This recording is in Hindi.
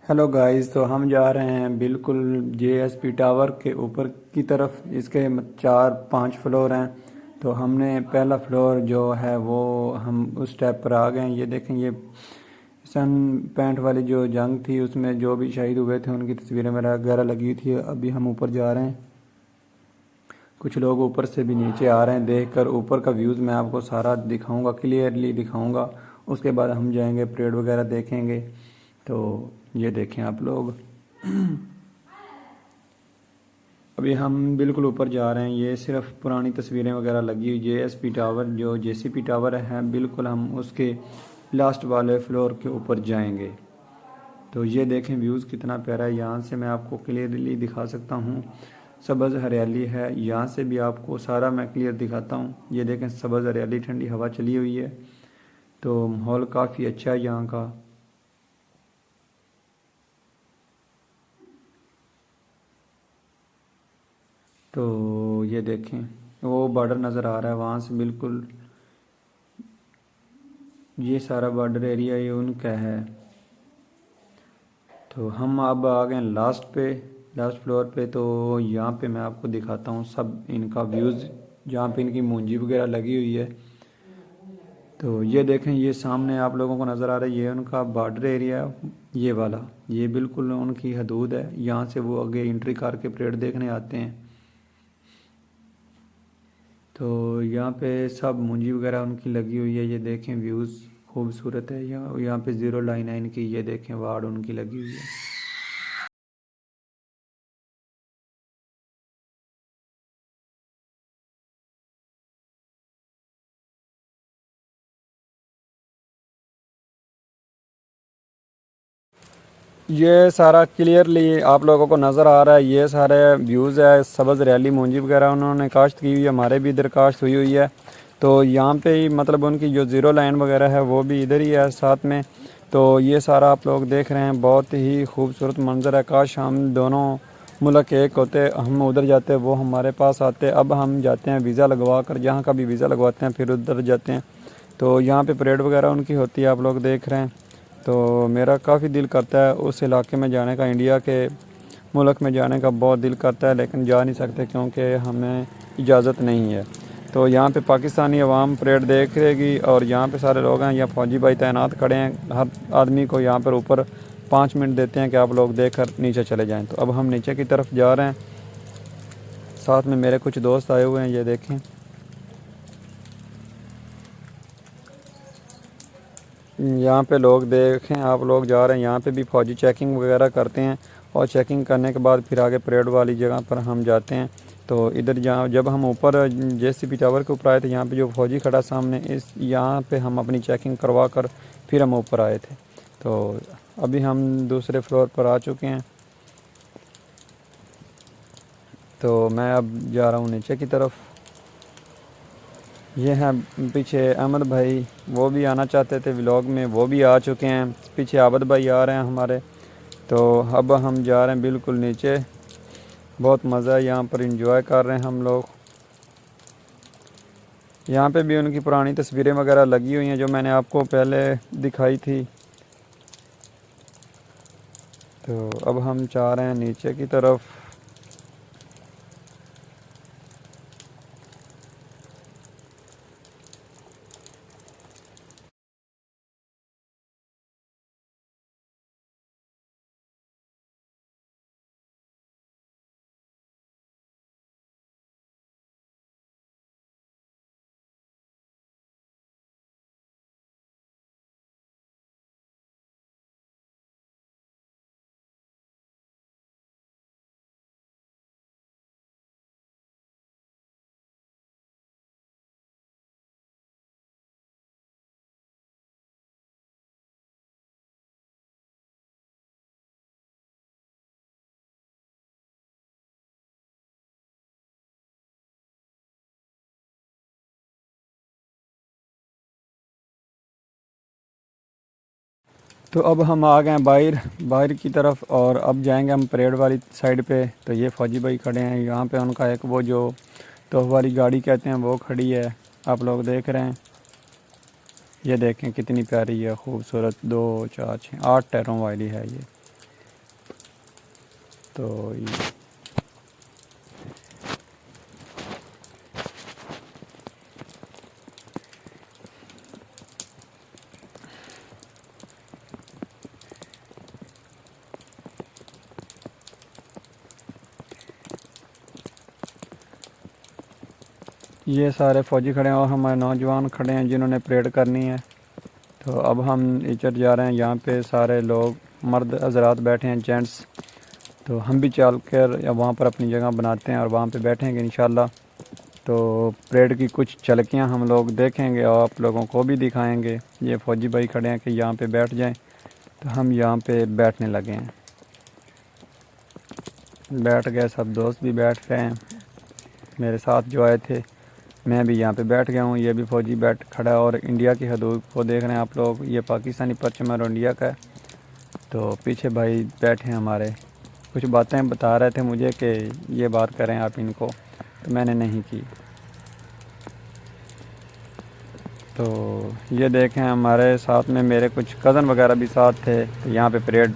हेलो गाइस, तो हम जा रहे हैं बिल्कुल जेएसपी टावर के ऊपर की तरफ। इसके 4-5 फ्लोर हैं। तो हमने पहला फ्लोर जो है वो हम उस स्टेप पर आ गए हैं। ये देखें, ये सन 65 वाली जो जंग थी उसमें जो भी शहीद हुए थे उनकी तस्वीरें वगैरह लगी हुई थी। अभी हम ऊपर जा रहे हैं। कुछ लोग ऊपर से भी नीचे आ रहे हैं। देखकर ऊपर का व्यूज़ मैं आपको सारा दिखाऊंगा, क्लियरली दिखाऊंगा। उसके बाद हम जाएंगे, परेड वगैरह देखेंगे। तो ये देखें आप लोग। अभी हम बिल्कुल ऊपर जा रहे हैं। ये सिर्फ पुरानी तस्वीरें वगैरह लगी हुई जेएसपी टावर, जो जेसीपी टावर है, बिल्कुल हम उसके लास्ट वाले फ्लोर के ऊपर जाएंगे। तो ये देखें व्यूज़ कितना प्यारा है। यहाँ से मैं आपको क्लियरली दिखा सकता हूँ। सब्ज़ हरियाली है, यहाँ से भी आपको सारा मैं क्लियर दिखाता हूँ। ये देखें, सब्ज़ हरियाली, ठंडी हवा चली हुई है। तो माहौल काफ़ी अच्छा है यहाँ का। तो ये देखें, वो बॉर्डर नज़र आ रहा है वहाँ से बिल्कुल। ये सारा बॉर्डर एरिया ये उनका है। तो हम अब आ गए लास्ट फ्लोर पे। तो यहाँ पे मैं आपको दिखाता हूँ सब इनका व्यूज़, जहाँ पे इनकी मुंजी वगैरह लगी हुई है। तो ये देखें, ये सामने आप लोगों को नज़र आ रहा है, ये उनका बॉर्डर एरिया है। ये वाला, ये बिल्कुल उनकी हदूद है। यहाँ से वो आगे एंट्री करके परेड देखने आते हैं। तो यहाँ पे सब मुंजी वगैरह उनकी लगी हुई है। ये देखें व्यूज़ खूबसूरत है। यहाँ पे ज़ीरो लाइन है इनकी। ये देखें वार्ड उनकी लगी हुई है। ये सारा क्लियरली आप लोगों को नज़र आ रहा है। ये सारे व्यूज़ है, सब्ज़ रैली मूंजी वगैरह उन्होंने काश्त की हुई है। हमारे भी इधर काश्त हुई हुई है। तो यहाँ पे ही मतलब उनकी जो ज़ीरो लाइन वगैरह है वो भी इधर ही है साथ में। तो ये सारा आप लोग देख रहे हैं, बहुत ही खूबसूरत मंज़र है। काश हम दोनों मुल्क एक होते, हम उधर जाते वो हमारे पास आते। अब हम जाते हैं वीज़ा लगवा कर, जहाँ का भी वीज़ा लगवाते हैं फिर उधर जाते हैं। तो यहाँ पे परेड वगैरह उनकी होती है, आप लोग देख रहे हैं। तो मेरा काफ़ी दिल करता है उस इलाके में जाने का, इंडिया के मुल्क में जाने का बहुत दिल करता है, लेकिन जा नहीं सकते क्योंकि हमें इजाज़त नहीं है। तो यहाँ पे पाकिस्तानी अवाम परेड देख रहेगी और यहाँ पे सारे लोग हैं। यहाँ फ़ौजी भाई तैनात खड़े हैं। हर आदमी को यहाँ पर ऊपर 5 मिनट देते हैं कि आप लोग देख कर नीचे चले जाएँ। तो अब हम नीचे की तरफ जा रहे हैं। साथ में मेरे कुछ दोस्त आए हुए हैं, ये देखें। यहाँ पे लोग देखें, आप लोग जा रहे हैं। यहाँ पे भी फ़ौजी चेकिंग वगैरह करते हैं और चेकिंग करने के बाद फिर आगे परेड वाली जगह पर हम जाते हैं। तो इधर जहाँ जब हम ऊपर जेसीपी टावर के ऊपर आए थे, यहाँ पे जो फ़ौजी खड़ा सामने, इस यहाँ पे हम अपनी चेकिंग करवा कर फिर हम ऊपर आए थे। तो अभी हम दूसरे फ्लोर पर आ चुके हैं। तो मैं अब जा रहा हूँ नीचे की तरफ। ये हैं पीछे अहमद भाई, वो भी आना चाहते थे व्लॉग में, वो भी आ चुके हैं। पीछे आबद भाई आ रहे हैं हमारे। तो अब हम जा रहे हैं बिल्कुल नीचे। बहुत मज़ा है यहाँ पर, एंजॉय कर रहे हैं हम लोग। यहाँ पे भी उनकी पुरानी तस्वीरें वगैरह लगी हुई हैं जो मैंने आपको पहले दिखाई थी। तो अब हम जा रहे हैं नीचे की तरफ। तो अब हम आ गए हैं बाहर बाहर की तरफ और अब जाएंगे हम परेड वाली साइड पे। तो ये फ़ौजी भाई खड़े हैं यहाँ पे। उनका एक वो जो तोह वाली गाड़ी कहते हैं वो खड़ी है, आप लोग देख रहे हैं। ये देखें कितनी प्यारी है, खूबसूरत, 2 4 6 8 टायरों वाली है ये। तो ये सारे फ़ौजी खड़े हैं और हमारे नौजवान खड़े हैं जिन्होंने परेड करनी है। तो अब हम इचर जा रहे हैं। यहाँ पे सारे लोग मर्द हजरात बैठे हैं, जेंट्स। तो हम भी चल कर वहाँ पर अपनी जगह बनाते हैं और वहाँ पे बैठेंगे इंशाल्लाह। तो परेड की कुछ झलकियाँ हम लोग देखेंगे और आप लोगों को भी दिखाएंगे। ये फ़ौजी भाई खड़े हैं कि यहाँ पे बैठ जाएं, तो हम यहाँ पे बैठने लगे हैं। बैठ गए, सब दोस्त भी बैठ गए हैं मेरे साथ जो आए थे। मैं भी यहाँ पे बैठ गया हूँ। ये भी फ़ौजी बैठ खड़ा है और इंडिया की हदूद को देख रहे हैं आप लोग। ये पाकिस्तानी परचम और इंडिया का है। तो पीछे भाई बैठे हैं हमारे, कुछ बातें बता रहे थे मुझे कि ये बात करें आप इनको, तो मैंने नहीं की। तो ये देखें, हमारे साथ में मेरे कुछ कज़न वगैरह भी साथ थे। तो यहाँ पे परेड